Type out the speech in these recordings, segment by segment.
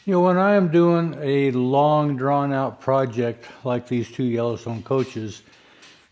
You know, when I am doing a long drawn out project like these two Yellowstone coaches,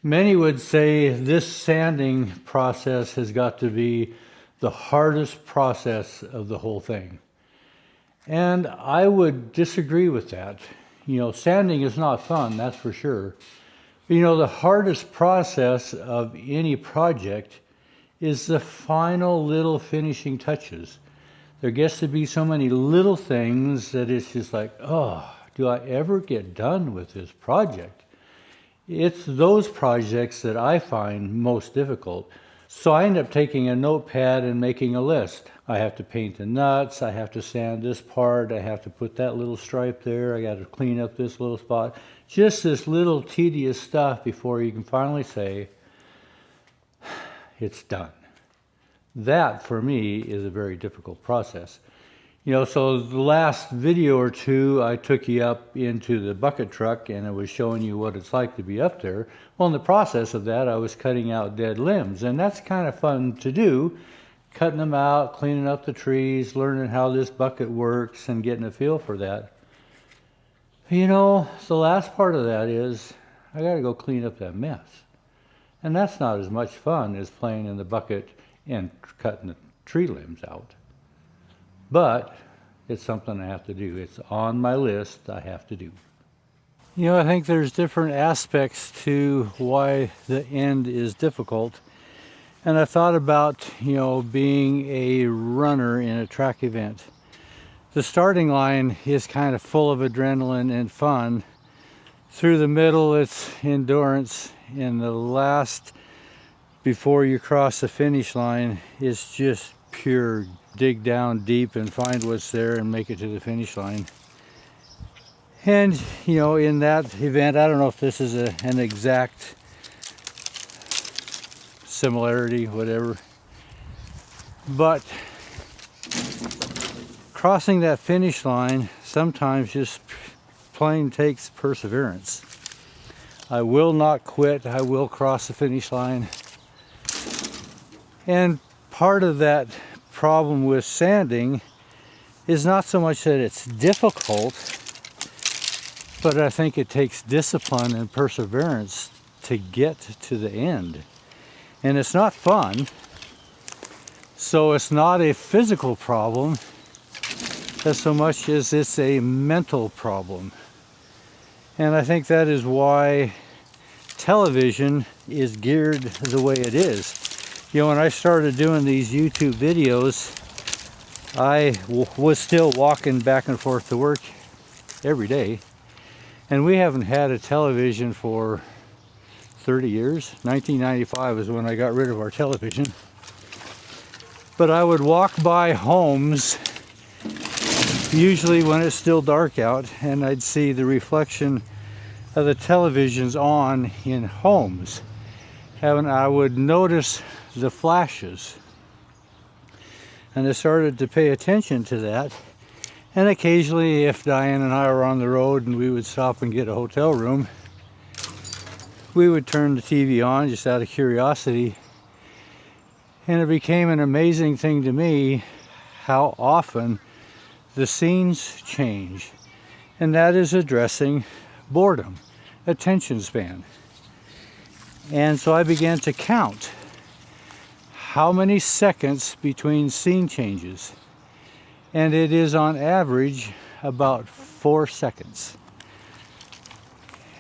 many would say this sanding process has got to be the hardest process of the whole thing. And I would disagree with that. You know, sanding is not fun, that's for sure. But, you know, the hardest process of any project is the final little finishing touches. There gets to be so many little things that it's just like, oh, do I ever get done with this project? It's those projects that I find most difficult. So I end up taking a notepad and making a list. I have to paint the nuts, I have to sand this part, I have to put that little stripe there, I got to clean up this little spot. Just this little tedious stuff before you can finally say, it's done. That, for me, is a very difficult process. You know, so the last video or two, I took you up into the bucket truck and I was showing you what it's like to be up there. Well, in the process of that, I was cutting out dead limbs, and that's kind of fun to do. Cutting them out, cleaning up the trees, learning how this bucket works and getting a feel for that. You know, the last part of that is, I gotta go clean up that mess. And that's not as much fun as playing in the bucket and cutting the tree limbs out. But it's something I have to do. It's on my list, I have to do. You know, I think there's different aspects to why the end is difficult. And I thought about, you know, being a runner in a track event. The starting line is kind of full of adrenaline and fun. Through the middle, it's endurance. In the last, before you cross the finish line, it's just pure dig down deep and find what's there and make it to the finish line. And, you know, in that event, I don't know if this is an exact similarity, whatever, but crossing that finish line sometimes just plain takes perseverance. I will not quit. I will cross the finish line. And part of that problem with sanding is not so much that it's difficult, but I think it takes discipline and perseverance to get to the end. And it's not fun, so it's not a physical problem as so much as it's a mental problem. And I think that is why television is geared the way it is. You know, when I started doing these YouTube videos, I was still walking back and forth to work every day. And we haven't had a television for 30 years. 1995 is when I got rid of our television. But I would walk by homes, usually when it's still dark out, and I'd see the reflection of the televisions on in homes. And I would notice the flashes. And I started to pay attention to that. And occasionally, if Diane and I were on the road and we would stop and get a hotel room, we would turn the TV on just out of curiosity. And it became an amazing thing to me how often the scenes change. And that is addressing boredom, attention span. And so I began to count how many seconds between scene changes. And it is on average about 4 seconds.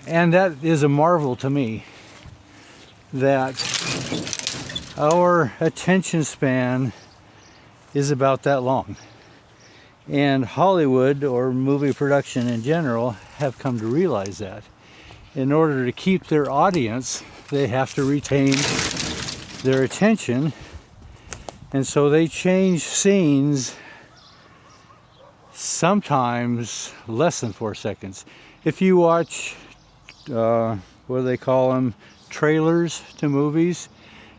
And that is a marvel to me, that our attention span is about that long. And Hollywood, or movie production in general, have come to realize that. In order to keep their audience, they have to retain their attention. And so they change scenes sometimes less than 4 seconds. If you watch, what do they call them, trailers to movies,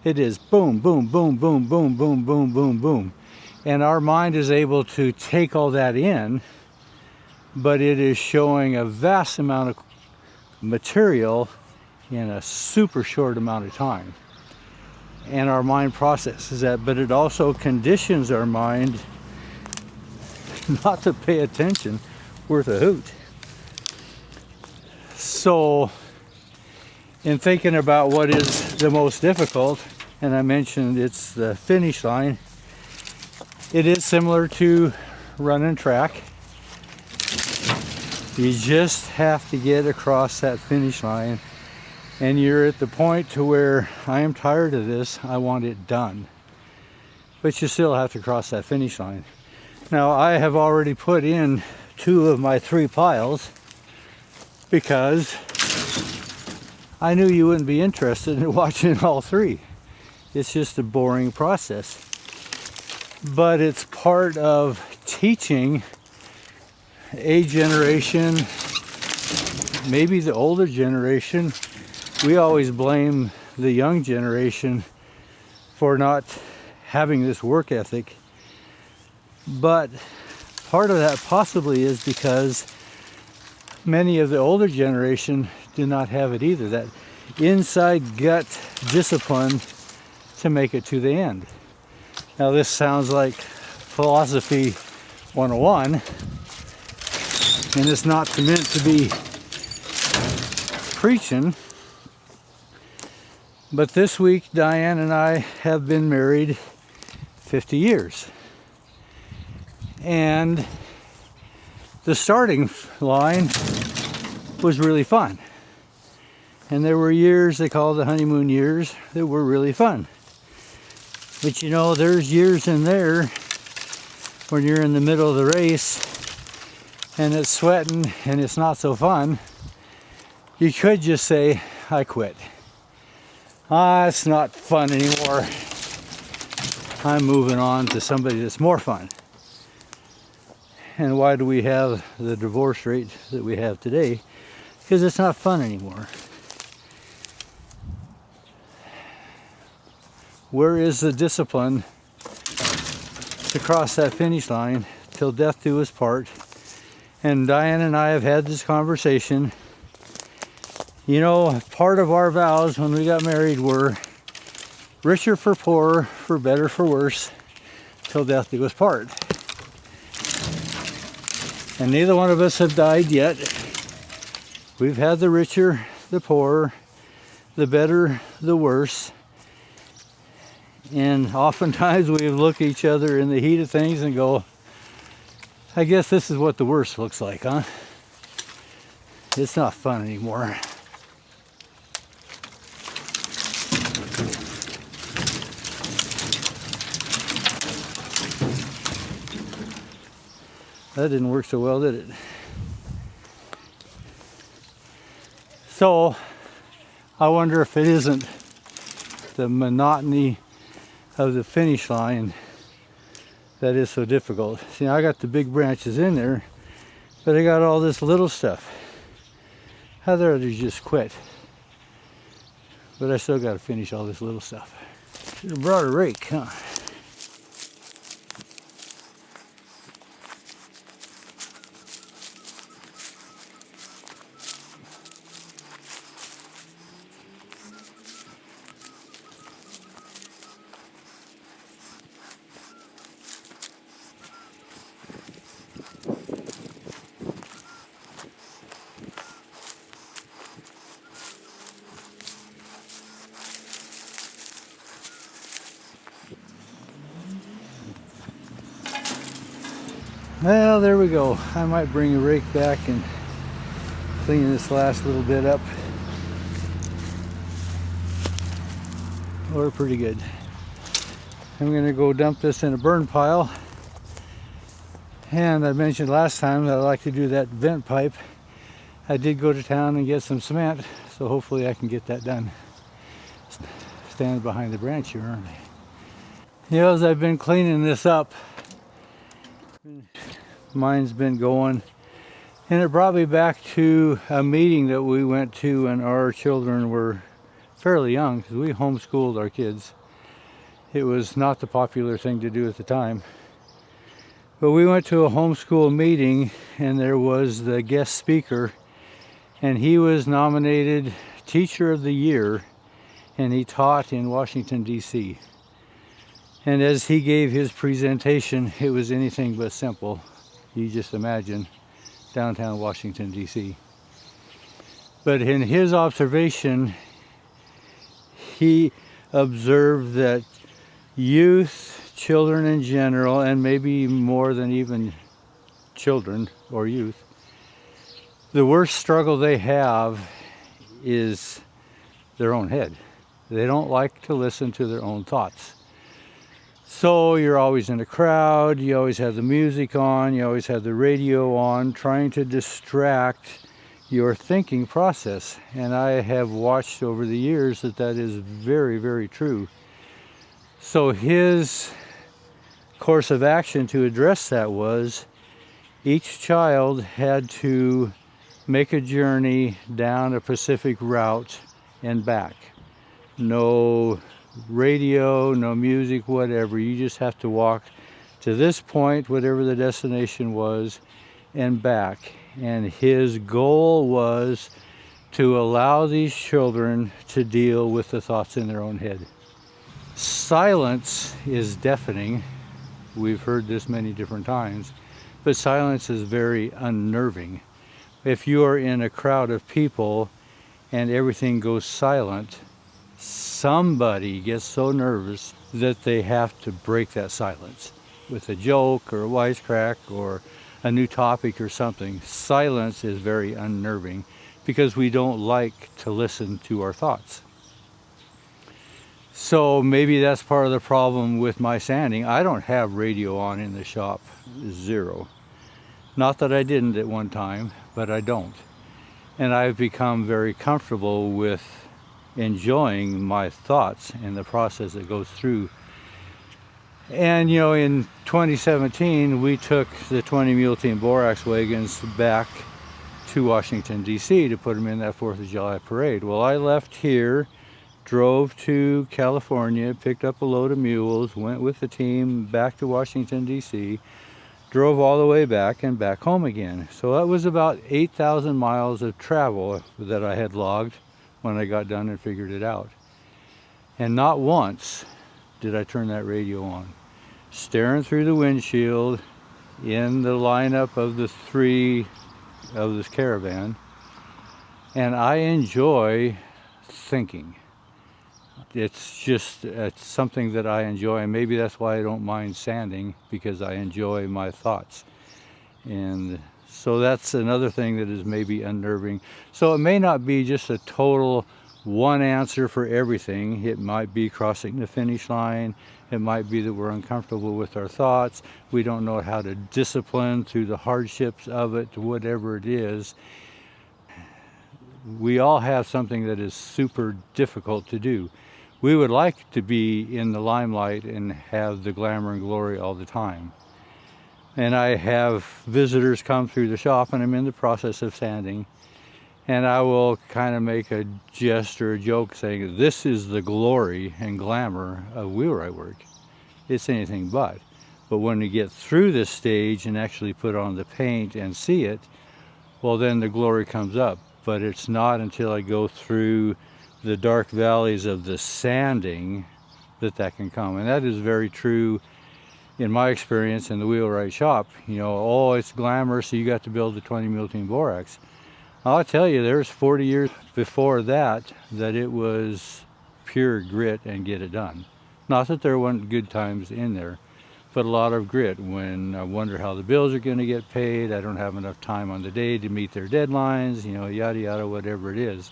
it is boom, boom, boom, boom, boom, boom, boom, boom, boom. And our mind is able to take all that in, but it is showing a vast amount of material in a super short amount of time. And our mind processes that, but it also conditions our mind not to pay attention worth a hoot. So in thinking about what is the most difficult, and I mentioned it's the finish line, it is similar to running track. You just have to get across that finish line, and you're at the point to where I am tired of this, I want it done. But you still have to cross that finish line. Now I have already put in 2 of my 3 piles because I knew you wouldn't be interested in watching all 3. It's just a boring process. But it's part of teaching a generation, maybe the older generation. We always blame the young generation for not having this work ethic, but part of that possibly is because many of the older generation do not have it either, that inside gut discipline to make it to the end. Now this sounds like philosophy 101, and it's not meant to be preaching. But this week Diane and I have been married 50 years. And the starting line was really fun. And there were years, they call the honeymoon years, that were really fun. But you know, there's years in there when you're in the middle of the race and it's sweating and it's not so fun. You could just say, I quit. It's not fun anymore. I'm moving on to somebody that's more fun. And why do we have the divorce rate that we have today? Because it's not fun anymore. Where is the discipline to cross that finish line till death do us part? And Diane and I have had this conversation. You know, part of our vows when we got married were richer for poorer, for better for worse, till death do us part. And neither one of us have died yet. We've had the richer, the poorer, the better, the worse. And oftentimes we look at each other in the heat of things and go, I guess this is what the worst looks like, huh? It's not fun anymore. That didn't work so well, did it? So, I wonder if it isn't the monotony of the finish line that is so difficult. See, I got the big branches in there, but I got all this little stuff. I'd rather just quit. But I still got to finish all this little stuff. Should have brought a rake, huh? Well, there we go. I might bring a rake back and clean this last little bit up. We're pretty good. I'm going to go dump this in a burn pile. And I mentioned last time that I like to do that vent pipe. I did go to town and get some cement, so hopefully I can get that done. Standing behind the branch here, aren't I? You know, as I've been cleaning this up, mine's been going, and it brought me back to a meeting that we went to when our children were fairly young, because we homeschooled our kids. It was not the popular thing to do at the time, but we went to a homeschool meeting, and there was the guest speaker, and he was nominated Teacher of the Year, and he taught in Washington, D.C. And as he gave his presentation, it was anything but simple. You just imagine downtown Washington, D.C. But in his observation, he observed that youth, children in general, and maybe more than even children or youth, the worst struggle they have is their own head. They don't like to listen to their own thoughts. So you're always in a crowd, you always have the music on, you always have the radio on, trying to distract your thinking process. And I have watched over the years that that is very, very true. So his course of action to address that was each child had to make a journey down a Pacific route and back. No radio, no music, whatever. You just have to walk to this point, whatever the destination was, and back. And his goal was to allow these children to deal with the thoughts in their own head. Silence is deafening. We've heard this many different times, but silence is very unnerving. If you are in a crowd of people and everything goes silent, somebody gets so nervous that they have to break that silence with a joke or a wisecrack or a new topic or something. Silence is very unnerving because we don't like to listen to our thoughts. So maybe that's part of the problem with my sanding. I don't have radio on in the shop, zero. Not that I didn't at one time, but I don't. And I've become very comfortable with enjoying my thoughts and the process that goes through. And you know, in 2017 we took the 20 Mule Team Borax wagons back to Washington, D.C. to put them in that 4th of July parade. Well, I left here, drove to California, picked up a load of mules, went with the team back to Washington, D.C., drove all the way back and back home again. So that was about 8,000 miles of travel that I had logged when I got done and figured it out. And not once did I turn that radio on. Staring through the windshield in the lineup of the 3 of this caravan, and I enjoy thinking. It's something that I enjoy, and maybe that's why I don't mind sanding, because I enjoy my thoughts. And so that's another thing that is maybe unnerving. So it may not be just a total one answer for everything. It might be crossing the finish line. It might be that we're uncomfortable with our thoughts. We don't know how to discipline through the hardships of it, whatever it is. We all have something that is super difficult to do. We would like to be in the limelight and have the glamour and glory all the time. And I have visitors come through the shop, and I'm in the process of sanding, and I will kind of make a jest or a joke saying, this is the glory and glamour of wheelwright work. It's anything but. But when we get through this stage and actually put on the paint and see it, well, then the glory comes up. But it's not until I go through the dark valleys of the sanding that that can come. And that is very true in my experience in the wheelwright shop. You know, oh, it's glamorous, so you got to build the 20 Mule Team Borax. I'll tell you, there's 40 years before that it was pure grit and get it done. Not that there weren't good times in there, but a lot of grit when I wonder how the bills are going to get paid. I don't have enough time on the day to meet their deadlines, you know, yada yada, whatever it is.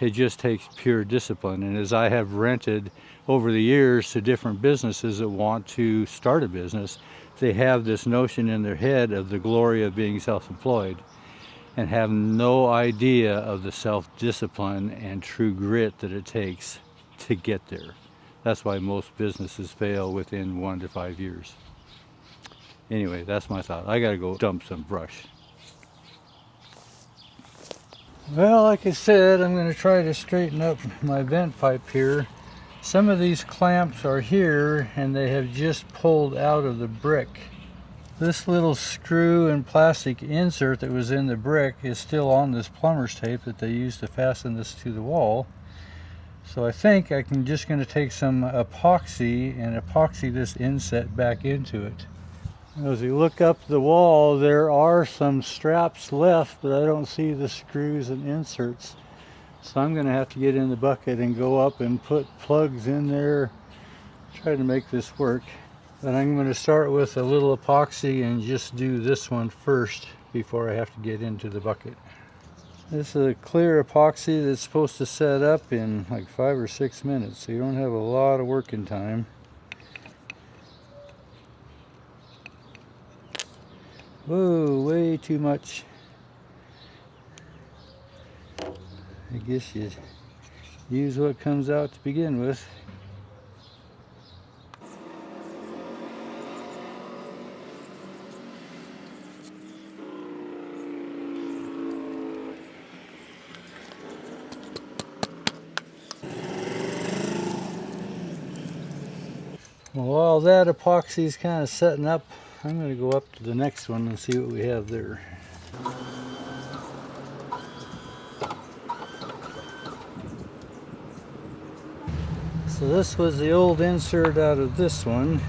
It just takes pure discipline. And as I have rented over the years to different businesses that want to start a business, they have this notion in their head of the glory of being self-employed and have no idea of the self-discipline and true grit that it takes to get there. That's why most businesses fail within 1 to 5 years. Anyway, that's my thought. I gotta go dump some brush. Well, like I said, I'm going to try to straighten up my vent pipe here. Some of these clamps are here and they have just pulled out of the brick. This little screw and plastic insert that was in the brick is still on this plumber's tape that they used to fasten this to the wall. So I think I'm just going to take some epoxy and epoxy this inset back into it. As you look up the wall, there are some straps left, but I don't see the screws and inserts. So I'm going to have to get in the bucket and go up and put plugs in there, try to make this work. But I'm going to start with a little epoxy and just do this one first before I have to get into the bucket. This is a clear epoxy that's supposed to set up in like 5 or 6 minutes, so you don't have a lot of working time. Whoa, way too much. I guess you use what comes out to begin with. Well, while that epoxy is kind of setting up, I'm going to go up to the next one and see what we have there. So this was the old insert out of this one,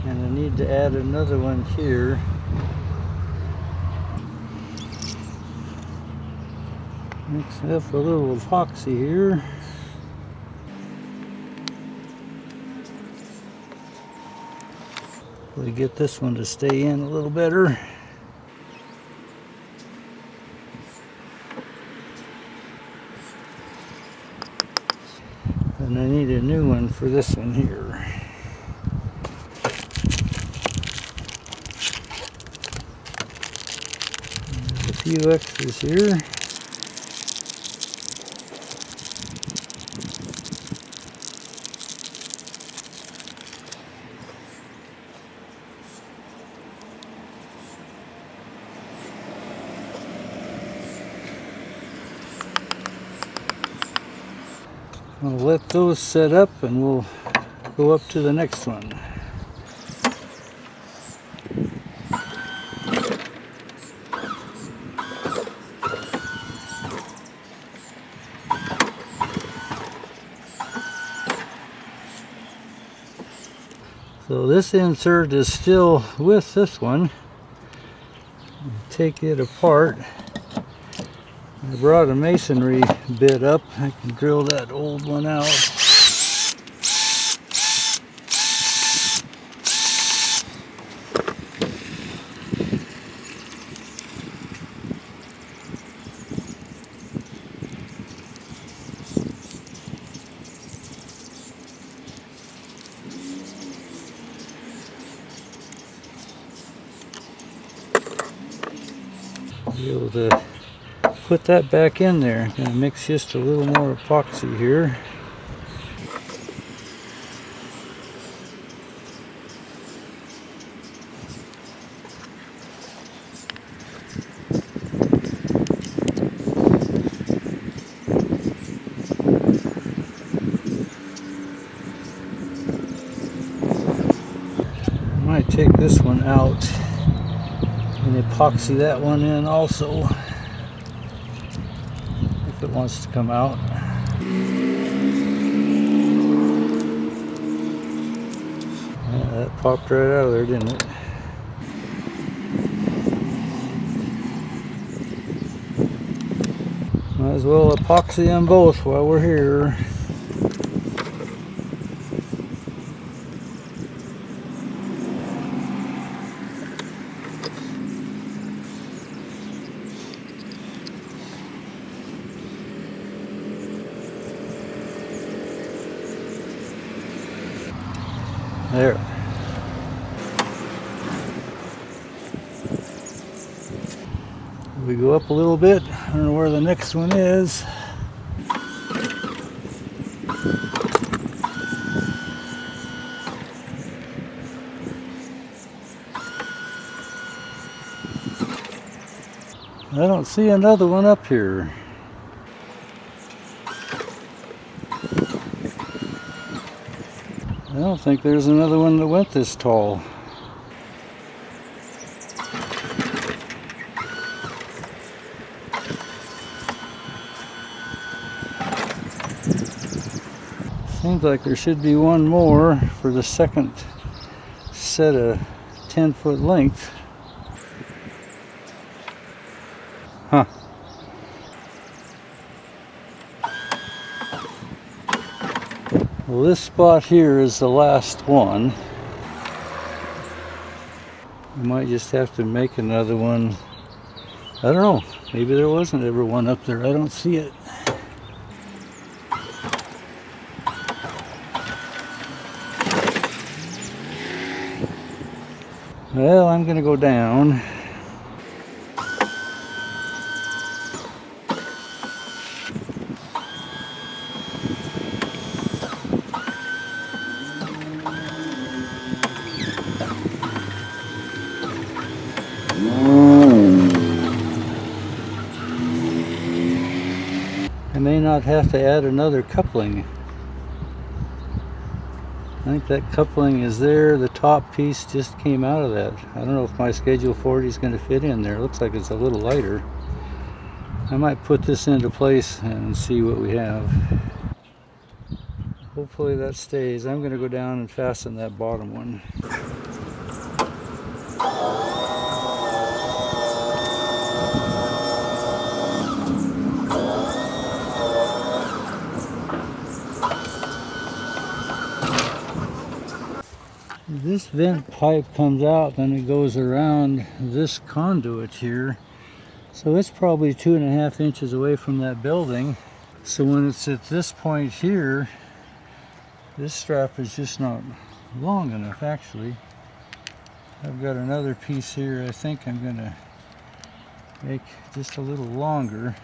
and I need to add another one here. Mix up a little epoxy here. We get this one to stay in a little better. And I need a new one for this one here. There's a few extras here. I'll let those set up and we'll go up to the next one. So this insert is still with this one. Take it apart. I brought a masonry bit up. I can drill that old one out. Be able to put that back in there. Gonna mix just a little more epoxy here. I might take this one out and epoxy that one in also, if it wants to come out. Yeah, that popped right out of there, didn't it? Might as well epoxy them both while we're here. There. We go up a little bit. I don't know where the next one is. I don't see another one up here. I don't think there's another one that went this tall. Seems like there should be one more for the second set of 10-foot length. Huh. Well, this spot here is the last one. We might just have to make another one. I don't know. Maybe there wasn't ever one up there. I don't see it. Well, I'm going to go down. I may not have to add another coupling. I think that coupling is there. The top piece just came out of that. I don't know if my Schedule 40 is going to fit in there. It looks like it's a little lighter. I might put this into place and see what we have. Hopefully that stays. I'm going to go down and fasten that bottom one. This vent pipe comes out, then it goes around this conduit here. So it's probably 2.5 inches away from that building. So when it's at this point here, this strap is just not long enough actually. I've got another piece here I think I'm going to make just a little longer.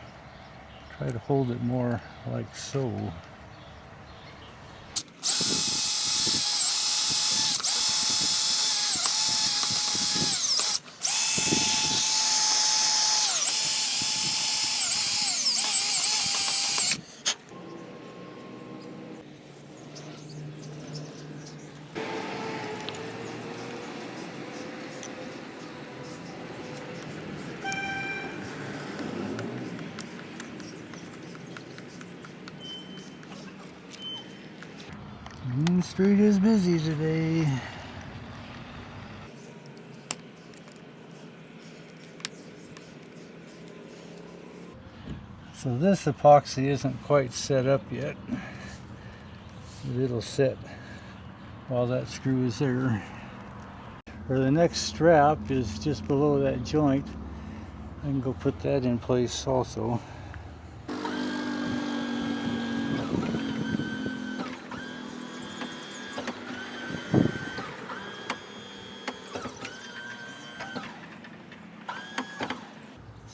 Try to hold it more like so. Main Street is busy today. So this epoxy isn't quite set up yet, but it'll set while that screw is there. Or the next strap is just below that joint. I can go put that in place also.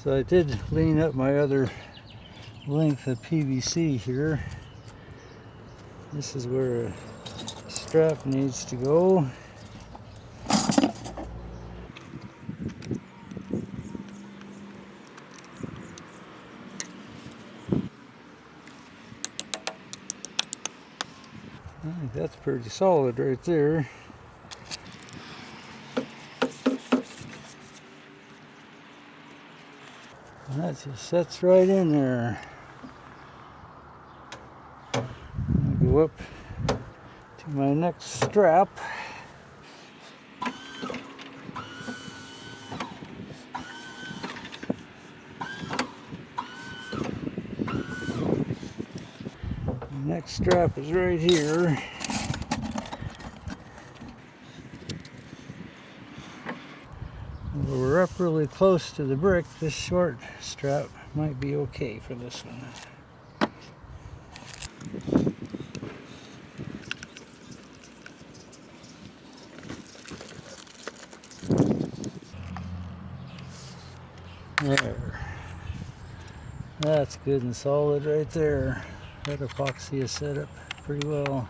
So I did lean up my other length of PVC here. This is where a strap needs to go. I think that's pretty solid right there. And that just sets right in there. I'll go up to my next strap. The next strap is right here. We're up really close to the brick. This short strap might be okay for this one. There. That's good and solid right there. That epoxy is set up pretty well.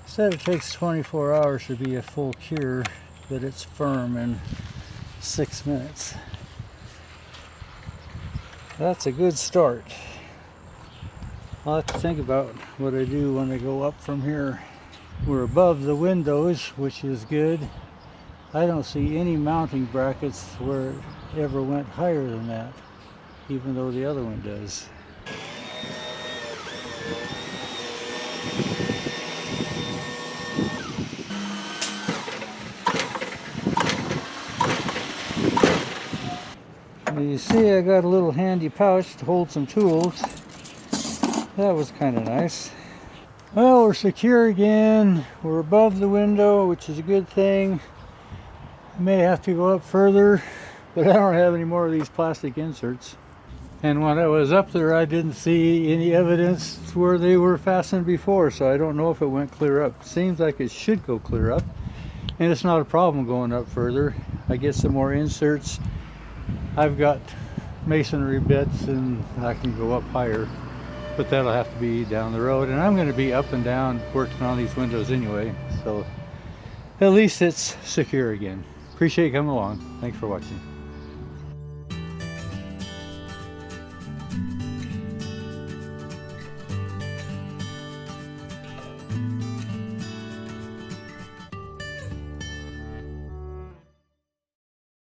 Said it takes 24 hours to be a full cure, but it's firm in 6 minutes. That's a good start. I'll have to think about what I do when I go up from here. We're above the windows, which is good. I don't see any mounting brackets where it ever went higher than that, even though the other one does. You see I got a little handy pouch to hold some tools. That was kind of nice. Well, we're secure again. We're above the window, which is a good thing. May have to go up further, but I don't have any more of these plastic inserts. And when I was up there, I didn't see any evidence where they were fastened before, so I don't know if it went clear up. Seems like it should go clear up, and it's not a problem going up further. I get some more inserts. I've got masonry bits, and I can go up higher, but that'll have to be down the road. And I'm going to be up and down working on these windows anyway, so at least it's secure again. Appreciate you coming along. Thanks for watching.